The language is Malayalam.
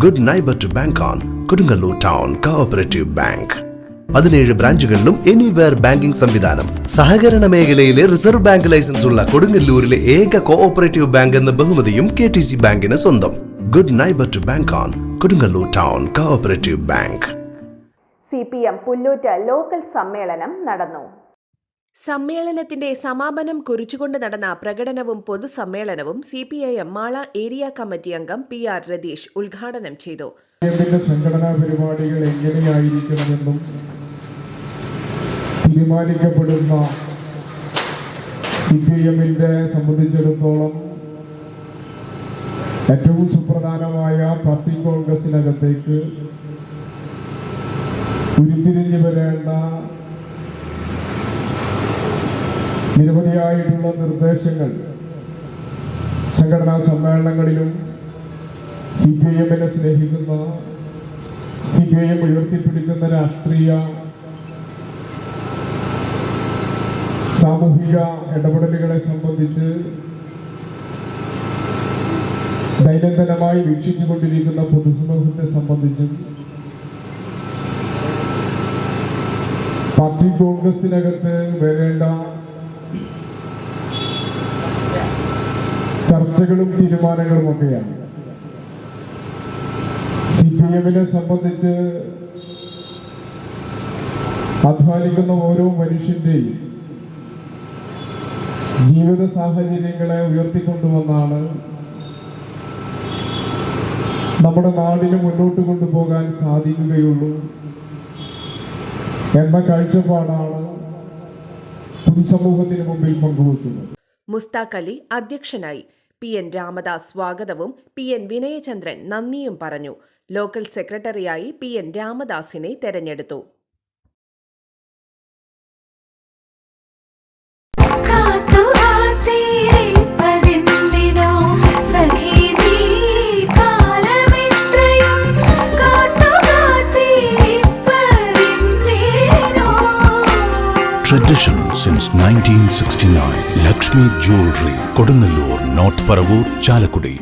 Good neighbour to bank on Kodungallur town cooperative bank. 17 ബ്രാഞ്ചുകളിലും എനിവെയർ ബാങ്കിംഗ് സംവിധാനം. സഹകരണ മേഖലയിലെ റിസർവ് ബാങ്ക് ലൈസൻസ് ഉള്ള കൊടുങ്ങല്ലൂരിലെ ഏക കോഓപ്പറേറ്റീവ് ബാങ്ക് എന്ന ബഹുമതിയും KTC ബാങ്കിന് സ്വന്തം. Good neighbour to bank on Kodungallur town cooperative bank. CPM Pullut local സമ്മേളനം നടന്നു. സമ്മേളനത്തിന്റെ സമാപനം കുറിച്ചുകൊണ്ട് നടന്ന പ്രകടനവും പൊതുസമ്മേളനവും CPIM മാള ഏരിയ കമ്മിറ്റി അംഗം PR രതീഷ് ഉദ്ഘാടനം ചെയ്തു. സംഘടനാ പരിപാടികൾ എങ്ങനെയായിരിക്കണമെന്നും തീരുമാനിക്കപ്പെടുന്ന CPIM-ന്റെ സംബന്ധിച്ചിടത്തോളം ഏറ്റവും സുപ്രധാനമായ പാർട്ടി കോൺഗ്രസിനകത്തേക്ക് ഉരുത്തിരിഞ്ഞു വരേണ്ട നിരവധിയായിട്ടുള്ള നിർദ്ദേശങ്ങൾ സംഘടനാ സമ്മേളനങ്ങളിലും CPIM-നെ സ്നേഹിക്കുന്ന CPIM ഉയർത്തിപ്പിടിക്കുന്ന രാഷ്ട്രീയ സാമൂഹിക ഇടപെടലുകളെ സംബന്ധിച്ച് ദൈനംദിനമായി വീക്ഷിച്ചുകൊണ്ടിരിക്കുന്ന പൊതുസമൂഹത്തെ സംബന്ധിച്ചും പാർട്ടി കോൺഗ്രസിനകത്ത് വരേണ്ട ചർച്ചകളും തീരുമാനങ്ങളും ഒക്കെയാണ്. CPIM-നെ സംബന്ധിച്ച് അധ്വാനിക്കുന്ന ഓരോ മനുഷ്യന്റെയും ജീവിത സാഹചര്യങ്ങളെ ഉയർത്തിക്കൊണ്ടുവന്നാണ് നമ്മുടെ നാടിനെ മുന്നോട്ട് കൊണ്ടുപോകാൻ സാധിക്കുകയുള്ളൂ എന്ന കാഴ്ചപ്പാടാണ് പൊതുസമൂഹത്തിന് മുമ്പിൽ പങ്കുവെക്കുന്നത്. മുസ്താഖ് അലി അധ്യക്ഷനായി. PN രാമദാസ് സ്വാഗതവും PN വിനയചന്ദ്രൻ നന്ദിയും പറഞ്ഞു. ലോക്കൽ സെക്രട്ടറിയായി PN രാമദാസിനെ തെരഞ്ഞെടുത്തു. Tradition since 1969. Lakshmi Jewelry, Kodunallur, North Paravur, Chalakudi.